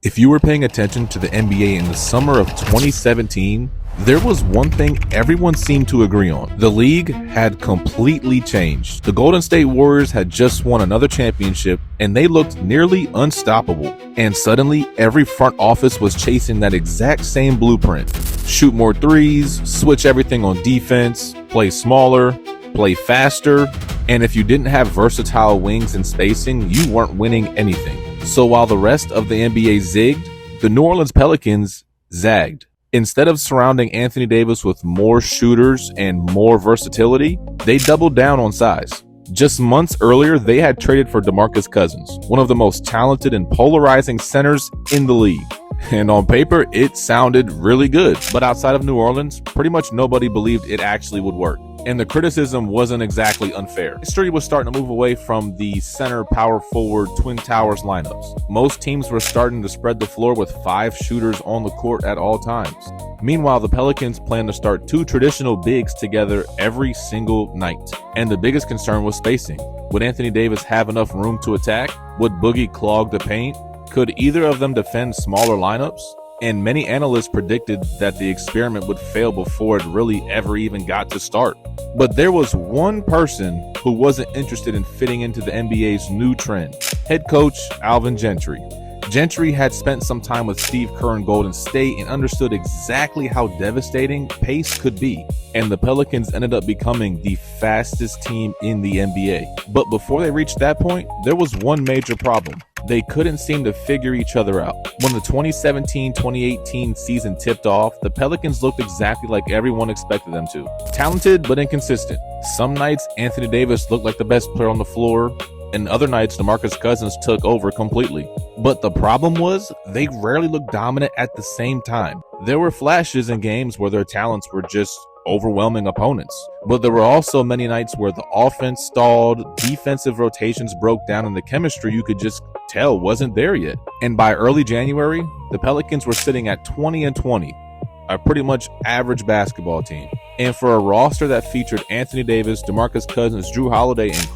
If you were paying attention to the NBA in the summer of 2017, there was one thing everyone seemed to agree on. The league had completely changed. The Golden State Warriors had just won another championship, and they looked nearly unstoppable. And suddenly, every front office was chasing that exact same blueprint. Shoot more threes, switch everything on defense, play smaller, play faster, and if you didn't have versatile wings and spacing, you weren't winning anything. So while the rest of the NBA zigged, the New Orleans Pelicans zagged. Instead of surrounding Anthony Davis with more shooters and more versatility, they doubled down on size. Just months earlier, they had traded for DeMarcus Cousins, one of the most talented and polarizing centers in the league. And on paper, it sounded really good. But outside of New Orleans, pretty much nobody believed it actually would work. And the criticism wasn't exactly unfair. History was starting to move away from the center, power forward, Twin Towers lineups. Most teams were starting to spread the floor with 5 shooters on the court at all times. Meanwhile, the Pelicans planned to start 2 traditional bigs together every single night. And the biggest concern was spacing. Would Anthony Davis have enough room to attack? Would Boogie clog the paint? Could either of them defend smaller lineups? And many analysts predicted that the experiment would fail before it really ever even got to start. But there was one person who wasn't interested in fitting into the NBA's new trend: head coach Alvin Gentry. Gentry had spent some time with Steve Kerr in Golden State and understood exactly how devastating pace could be. And the Pelicans ended up becoming the fastest team in the NBA. But before they reached that point, there was one major problem. They couldn't seem to figure each other out. When the 2017-2018 season tipped off, the Pelicans looked exactly like everyone expected them to. Talented, but inconsistent. Some nights, Anthony Davis looked like the best player on the floor, and other nights, DeMarcus Cousins took over completely. But the problem was, they rarely looked dominant at the same time. There were flashes in games where their talents were just overwhelming opponents. But there were also many nights where the offense stalled, defensive rotations broke down, and the chemistry you could just tell wasn't there yet. And by early January, the Pelicans were sitting at 20-20, a pretty much average basketball team. And for a roster that featured Anthony Davis, DeMarcus Cousins, Jrue Holiday, and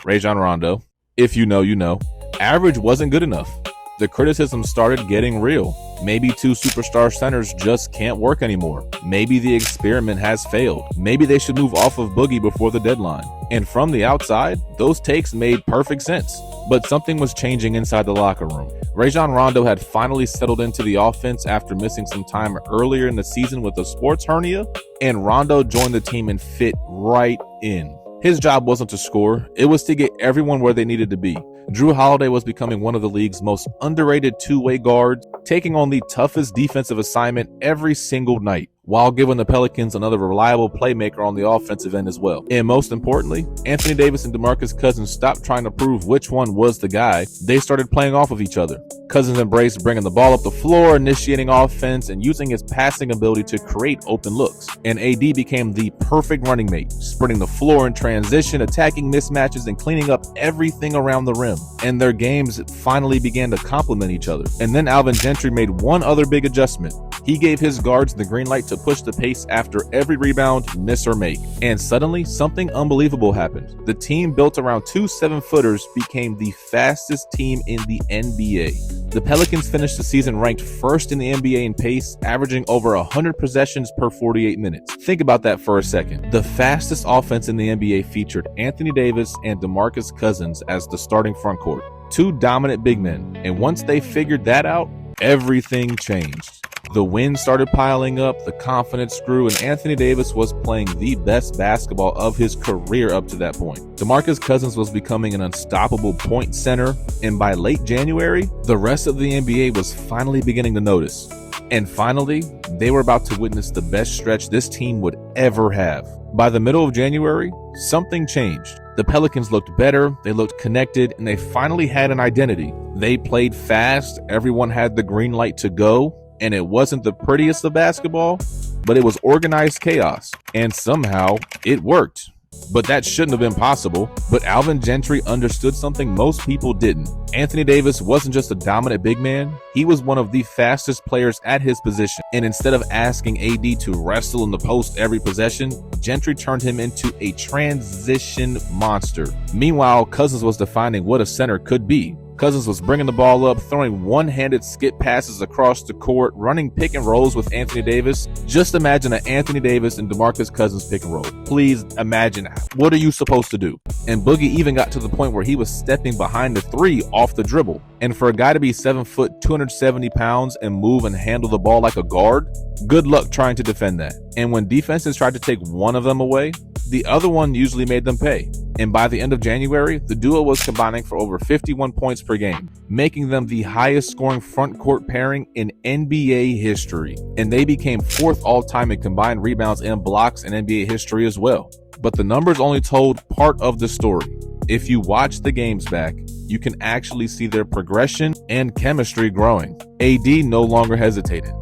Rajon Rondo, if you know, you know, average wasn't good enough. The criticism started getting real. Maybe 2 superstar centers just can't work anymore. Maybe the experiment has failed. Maybe they should move off of Boogie before the deadline. And from the outside, those takes made perfect sense. But something was changing inside the locker room. Rajon Rondo had finally settled into the offense after missing some time earlier in the season with a sports hernia, and Rondo joined the team and fit right in. His job wasn't to score, it was to get everyone where they needed to be. Jrue Holiday was becoming one of the league's most underrated two-way guards, taking on the toughest defensive assignment every single night, while giving the Pelicans another reliable playmaker on the offensive end as well. And most importantly, Anthony Davis and DeMarcus Cousins stopped trying to prove which one was the guy. They started playing off of each other. Cousins embraced bringing the ball up the floor, initiating offense, and using his passing ability to create open looks. And AD became the perfect running mate, spreading the floor in transition, attacking mismatches, and cleaning up everything around the rim. And their games finally began to complement each other. And then Alvin Gentry made one other big adjustment. He gave his guards the green light to push the pace after every rebound, miss or make. And suddenly, something unbelievable happened. The team built around 2 7-footers became the fastest team in the NBA. The Pelicans finished the season ranked first in the NBA in pace, averaging over 100 possessions per 48 minutes. Think about that for a second. The fastest offense in the NBA featured Anthony Davis and DeMarcus Cousins as the starting frontcourt. 2 dominant big men. And once they figured that out, everything changed. The wins started piling up, the confidence grew, and Anthony Davis was playing the best basketball of his career up to that point. DeMarcus Cousins was becoming an unstoppable point center, and by late January, the rest of the NBA was finally beginning to notice. And finally, they were about to witness the best stretch this team would ever have. By the middle of January, something changed. The Pelicans looked better, they looked connected, and they finally had an identity. They played fast, everyone had the green light to go, and it wasn't the prettiest of basketball, but it was organized chaos. And somehow, it worked. But that shouldn't have been possible. But Alvin Gentry understood something most people didn't. Anthony Davis wasn't just a dominant big man, he was one of the fastest players at his position. And instead of asking AD to wrestle in the post every possession, Gentry turned him into a transition monster. Meanwhile, Cousins was defining what a center could be. Cousins was bringing the ball up, throwing one-handed skip passes across the court, running pick and rolls with Anthony Davis. Just imagine an Anthony Davis and DeMarcus Cousins pick and roll. Please imagine, what are you supposed to do? And Boogie even got to the point where he was stepping behind the three off the dribble. And for a guy to be 7 foot, 270 pounds and move and handle the ball like a guard, good luck trying to defend that. And when defenses tried to take one of them away, the other one usually made them pay. And by the end of January, the duo was combining for over 51 points per game, making them the highest scoring front court pairing in NBA history. And they became 4th all-time in combined rebounds and blocks in NBA history as well. But the numbers only told part of the story. If you watch the games back, you can actually see their progression and chemistry growing. AD no longer hesitated.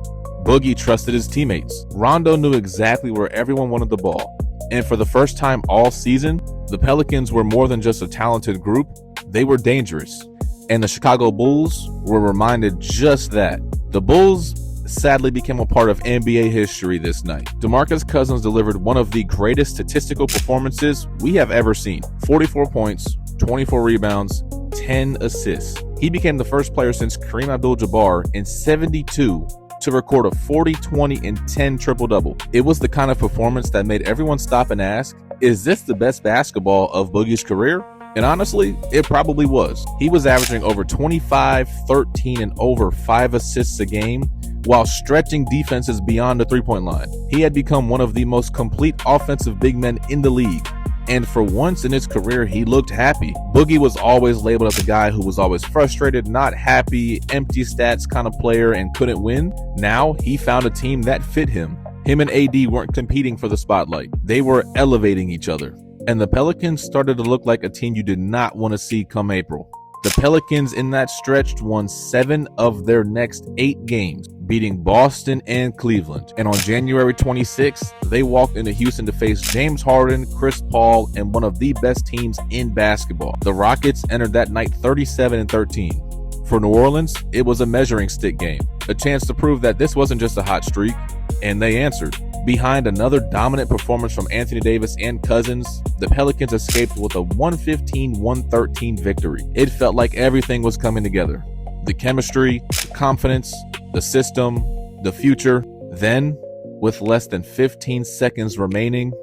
Boogie trusted his teammates. Rondo knew exactly where everyone wanted the ball. And for the first time all season, the Pelicans were more than just a talented group, they were dangerous. And the Chicago Bulls were reminded just that. The Bulls sadly became a part of NBA history this night. DeMarcus Cousins delivered one of the greatest statistical performances we have ever seen. 44 points, 24 rebounds, 10 assists. He became the first player since Kareem Abdul-Jabbar in 72 to record a 40, 20, and 10 triple-double. It was the kind of performance that made everyone stop and ask, is this the best basketball of Boogie's career? And honestly, it probably was. He was averaging over 25, 13, and over 5 assists a game while stretching defenses beyond the three-point line. He had become one of the most complete offensive big men in the league. And for once in his career, he looked happy. Boogie was always labeled as the guy who was always frustrated, not happy, empty stats kind of player and couldn't win. Now he found a team that fit him. Him and AD weren't competing for the spotlight. They were elevating each other. And the Pelicans started to look like a team you did not want to see come April. The Pelicans in that stretch won 7 of their next 8 games, beating Boston and Cleveland. And on January 26th, they walked into Houston to face James Harden, Chris Paul, and one of the best teams in basketball. The Rockets entered that night 37-13. For New Orleans, it was a measuring stick game, a chance to prove that this wasn't just a hot streak, and they answered. Behind another dominant performance from Anthony Davis and Cousins, the Pelicans escaped with a 115-113 victory. It felt like everything was coming together. The chemistry, the confidence, the system, the future. Then, with less than 15 seconds remaining,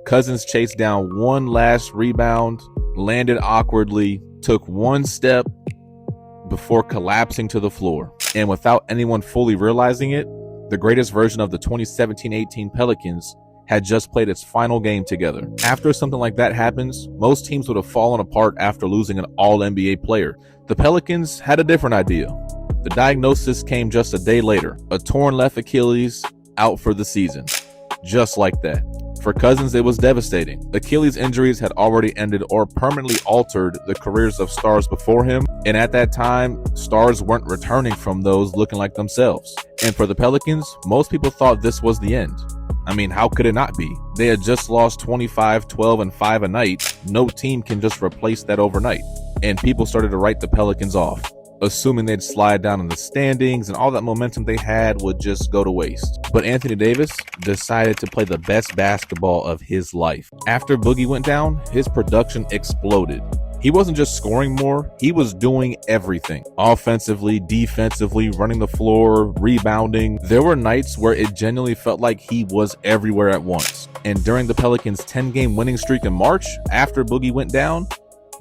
Cousins chased down one last rebound, landed awkwardly, took one step before collapsing to the floor. And without anyone fully realizing it, the greatest version of the 2017-18 Pelicans had just played its final game together. After something like that happens, most teams would have fallen apart after losing an all-NBA player. The Pelicans had a different idea. The diagnosis came just a day later. A torn left Achilles, out for the season. Just like that. For Cousins, it was devastating. Achilles injuries had already ended or permanently altered the careers of stars before him, and at that time, stars weren't returning from those looking like themselves. And for the Pelicans, most people thought this was the end. I mean, how could it not be? They had just lost 25, 12, and 5 a night. No team can just replace that overnight. And people started to write the Pelicans off, assuming they'd slide down in the standings and all that momentum they had would just go to waste. But Anthony Davis decided to play the best basketball of his life. After Boogie went down, his production exploded. He wasn't just scoring more, he was doing everything. Offensively, defensively, running the floor, rebounding. There were nights where it genuinely felt like he was everywhere at once. And during the Pelicans' 10-game winning streak in March, after Boogie went down,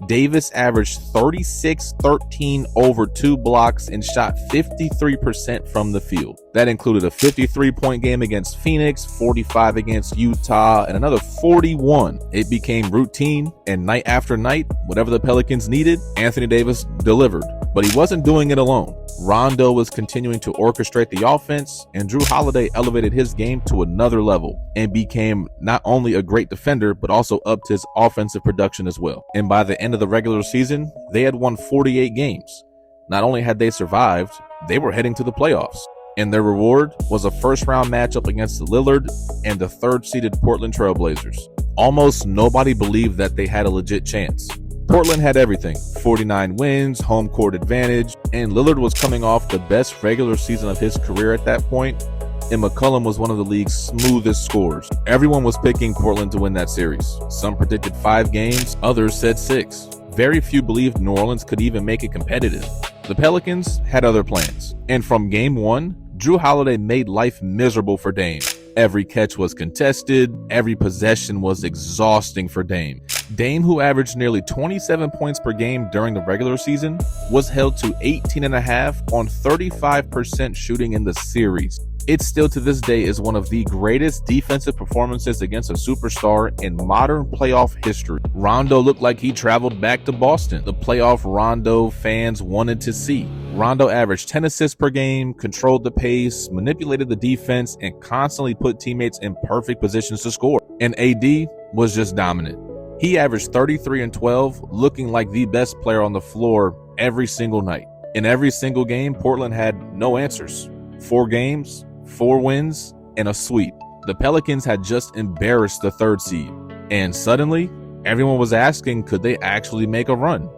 Davis averaged 36, 13 over 2 blocks and shot 53% from the field. That included a 53-point game against Phoenix, 45 against Utah, and another 41. It became routine, and night after night, whatever the Pelicans needed, Anthony Davis delivered. But he wasn't doing it alone. Rondo was continuing to orchestrate the offense, and Jrue Holiday elevated his game to another level and became not only a great defender, but also upped his offensive production as well. And by the end of the regular season, they had won 48 games. Not only had they survived, they were heading to the playoffs. And their reward was a first-round matchup against Lillard and the third-seeded Portland Trailblazers. Almost nobody believed that they had a legit chance. Portland had everything, 49 wins, home court advantage, and Lillard was coming off the best regular season of his career at that point, and McCollum was one of the league's smoothest scorers. Everyone was picking Portland to win that series. Some predicted 5 games, others said 6. very few believed New Orleans could even make it competitive. The Pelicans had other plans, and from game one, Jrue Holiday made life miserable for Dame. Every catch was contested, every possession was exhausting for Dame. Dame, who averaged nearly 27 points per game during the regular season, was held to 18.5 on 35% shooting in the series. It still to this day is one of the greatest defensive performances against a superstar in modern playoff history. Rondo looked like he traveled back to Boston, the playoff Rondo fans wanted to see. Rondo averaged 10 assists per game, controlled the pace, manipulated the defense, and constantly put teammates in perfect positions to score. And AD was just dominant. He averaged 33 and 12, looking like the best player on the floor every single night. In every single game, Portland had no answers. 4 games, 4 wins, and a sweep. The Pelicans had just embarrassed the 3rd seed, and suddenly, everyone was asking, could they actually make a run?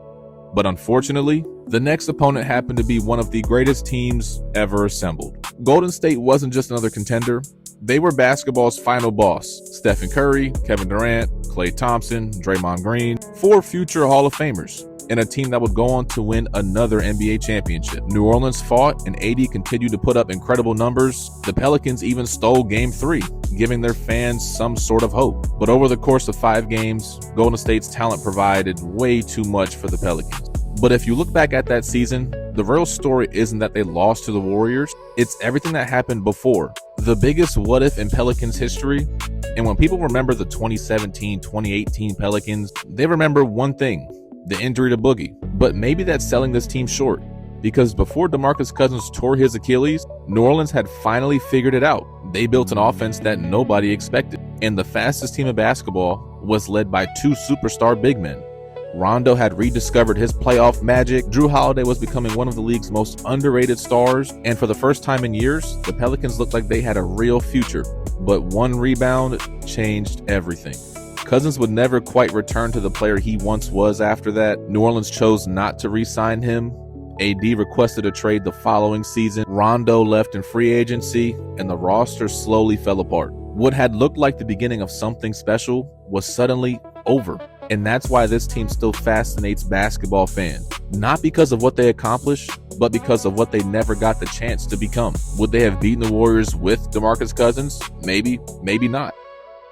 But unfortunately, the next opponent happened to be one of the greatest teams ever assembled. Golden State wasn't just another contender. They were basketball's final boss. Stephen Curry, Kevin Durant, Klay Thompson, Draymond Green, 4 future Hall of Famers, and a team that would go on to win another NBA championship. New Orleans fought, and AD continued to put up incredible numbers. The Pelicans even stole Game 3, giving their fans some sort of hope. But over the course of 5 games, Golden State's talent provided way too much for the Pelicans. But if you look back at that season, the real story isn't that they lost to the Warriors, it's everything that happened before. The biggest what if in Pelicans history, and when people remember the 2017-2018 Pelicans, they remember one thing: the injury to Boogie. But maybe that's selling this team short, because before DeMarcus Cousins tore his Achilles, New Orleans had finally figured it out. They built an offense that nobody expected, and the fastest team of basketball was led by 2 superstar big men. Rondo had rediscovered his playoff magic. Jrue Holiday was becoming one of the league's most underrated stars, and for the first time in years, the Pelicans looked like they had a real future. But one rebound changed everything. Cousins would never quite return to the player he once was after that. New Orleans chose not to re-sign him. AD requested a trade the following season. Rondo left in free agency, and the roster slowly fell apart. What had looked like the beginning of something special was suddenly over. And that's why this team still fascinates basketball fans. Not because of what they accomplished, but because of what they never got the chance to become. Would they have beaten the Warriors with DeMarcus Cousins? Maybe, maybe not.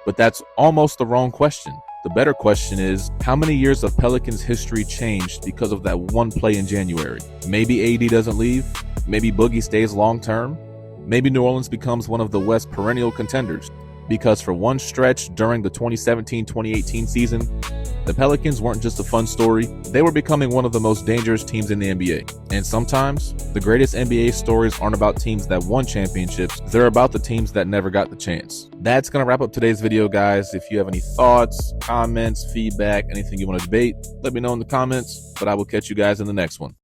But that's almost the wrong question. The better question is, how many years of Pelicans history changed because of that one play in January? Maybe AD doesn't leave. Maybe Boogie stays long term. Maybe New Orleans becomes one of the West's perennial contenders. Because for one stretch during the 2017-2018 season, the Pelicans weren't just a fun story, they were becoming one of the most dangerous teams in the NBA. And sometimes, the greatest NBA stories aren't about teams that won championships, they're about the teams that never got the chance. That's going to wrap up today's video, guys. If you have any thoughts, comments, feedback, anything you want to debate, let me know in the comments, but I will catch you guys in the next one.